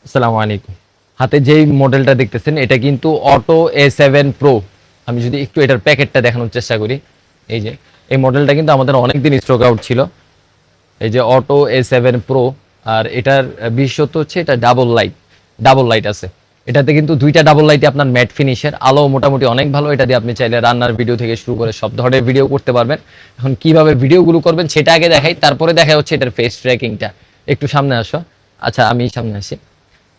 আসসালামু আলাইকুম। হাতে যেই মডেলটা দেখতেছেন এটা কিন্তু অটো A7 Pro। আমি যদি একটু এটার প্যাকেটটা দেখানোর চেষ্টা করি, এই যে এই মডেলটা কিন্তু আমাদের অনেকদিন স্টক আউট ছিল। এই যে অটো A7 Pro। আর এটার বিশেষত্ব হচ্ছে এটা ডাবল লাইট আছে। এটাতে কিন্তু দুইটা ডাবল লাইটে আপনার ম্যাট ফিনিশের আলো মোটামুটি অনেক ভালো। এটা দিয়ে আপনি চাইলে রান্নার ভিডিও থেকে শুরু করে সব ধরনের ভিডিও করতে পারবেন। এখন কিভাবে ভিডিওগুলো করবেন সেটা আগে দেখাই, তারপরে দেখা হচ্ছে এটার ফেস ট্র্যাকিংটা। একটু সামনে আসো। আচ্ছা, আমি সামনে আসি।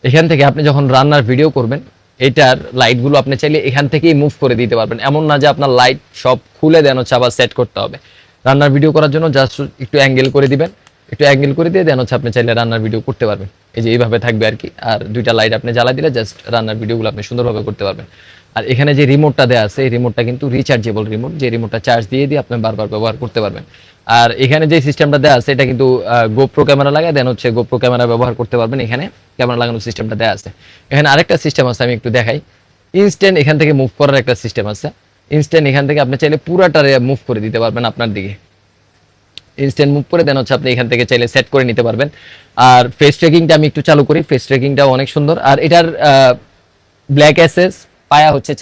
এখান থেকে আপনি যখন রান্নার ভিডিও করবেন, এটার লাইটগুলো আপনি চাইলে এখান থেকেই মুভ করে দিতে পারবেন। এমন না যে আপনার লাইট সব খুলে দেন হচ্ছে আবার সেট করতে হবে। রান্নার ভিডিও করার জন্য জাস্ট একটু অ্যাঙ্গেল করে দিবেন, একটু অ্যাঙ্গেল করে দিয়ে দেন হচ্ছে আপনি চাইলে রান্নার ভিডিও করতে পারবেন। এই যে এইভাবে থাকবে আর কি। আর দুইটা লাইট আপনি জ্বালা দিলে জাস্ট রান্নার ভিডিওগুলো আপনি সুন্দরভাবে করতে পারবেন। আর এখানে যে রিমোটটা দেওয়া আছে, এই রিমোটটা কিন্তু রিচার্জেবল রিমোট, যে রিমোটটা চার্জ দিয়ে দিয়ে আপনি বারবার ব্যবহার করতে পারবেন। আর এখানে যে সিস্টেমটা দেওয়া আছে এটা কিন্তু গোপ্রো ক্যামেরা লাগায় দেন হচ্ছে গোপ্রো ক্যামেরা ব্যবহার করতে পারবেন। এখানে ক্যামেরা লাগানোর সিস্টেমটা দেওয়া আছে। এখানে আরেকটা সিস্টেম আছে, আমি একটু দেখাই। ইনস্ট্যান্ট এখান থেকে মুভ করার একটা সিস্টেম আছে। ইনস্ট্যান্ট এখান থেকে আপনি চাইলে পুরাটারে মুভ করে দিতে পারবেন আপনার দিকে। ইনস্ট্যান্ট মুভ করে দেন হচ্ছে আপনি এখান থেকে চাইলে সেট করে নিতে পারবেন। আর ফেস ট্র্যাকিংটা আমি একটু চালু করি। ফেস ট্র্যাকিংটাও অনেক সুন্দর। আর এটার ব্ল্যাক এসএস পায়া হচ্ছে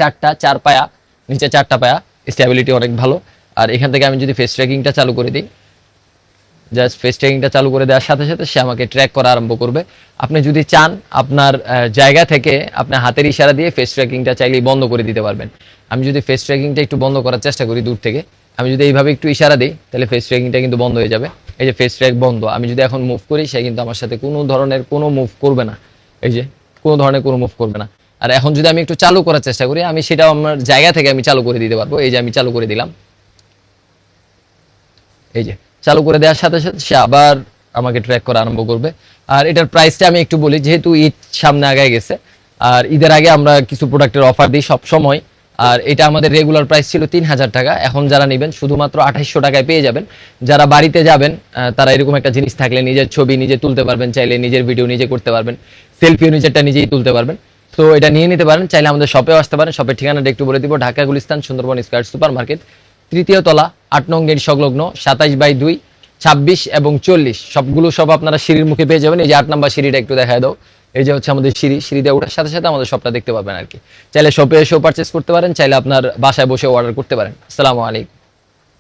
চার পায়া, নিচে 4টা পায়া, স্টেবিলিটি অনেক ভালো। আর এখান থেকে আমি যদি ফেস ট্র্যাকিংটা চালু করে দিই, জাস্ট ফেস ট্র্যাকিংটা চালু করে দেওয়ার সাথে সাথে সে আমাকে ট্র্যাক করা আরম্ভ করবে। আপনি যদি চান আপনার জায়গা থেকে আপনি হাতের ইশারা দিয়ে ফেস ট্র্যাকিংটা চাইলেই বন্ধ করে দিতে পারবেন। আমি যদি ফেস ট্র্যাকিংটা একটু বন্ধ করার চেষ্টা করি দূর থেকে, আমি যদি এইভাবে একটু ইশারা দিই তাহলে ফেস ট্র্যাকিংটা কিন্তু বন্ধ হয়ে যাবে। এই যে ফেস ট্র্যাক বন্ধ। আমি যদি এখন মুভ করি সে কিন্তু আমার সাথে কোনো ধরনের কোনো মুভ করবে না। এই যে কোনো ধরনের কোনো মুভ করবে না। আর এখন যদি আমি একটু চালু করার চেষ্টা করি, আমি সেটাও আমার জায়গা থেকে আমি চালু করে দিতে পারবো। এই যে আমি চালু করে দিলাম, এই যে চালু করে দেওয়ার সাথে সাথে সে আবার আমাকে ট্র্যাক করা আরম্ভ করবে। আর এটার প্রাইসটা আমি একটু বলি, যেহেতু ঈদ সামনে আগায় গেছে আর ঈদের আগে আমরা কিছু প্রোডাক্টের অফার দিই সব সময়। আর এটা আমাদের রেগুলার প্রাইস ছিল 3000 টাকা, এখন যারা নেবেন শুধুমাত্র 2800 টাকায় পেয়ে যাবেন। যারা বাড়িতে যাবেন তারা এরকম একটা জিনিস থাকলে নিজের ছবি নিজে তুলতে পারবেন, চাইলে নিজের ভিডিও নিজে করতে পারবেন, সেলফিও নিজেরটা নিজেই তুলতে পারবেন। তো এটা নিয়ে নিতে পারেন, চাইলে আমাদের শপেও আসতে পারেন। শপের ঠিকানাটা একটু বলে দিব, Dhaka Gulistan Sundarban square super market, 3য় তলা, 8 নং গেট সংলগ্ন, 27/2, 26 এবং 40 সবগুলো সব আপনারা সিঁড়ির মুখে পেয়ে যাবেন। এই যে 8 নাম্বার সিঁড়িটা একটু দেখায় দাও। এই যে হচ্ছে আমাদের সিঁড়িতে ওঠার সাথে সাথে আমাদের শপটা দেখতে পাবেন আর কি। চাইলে শপে এসেও পারচেস করতে পারেন, চাইলে আপনার বাসায় বসে অর্ডার করতে পারেন। আসসালামু আলাইকুম।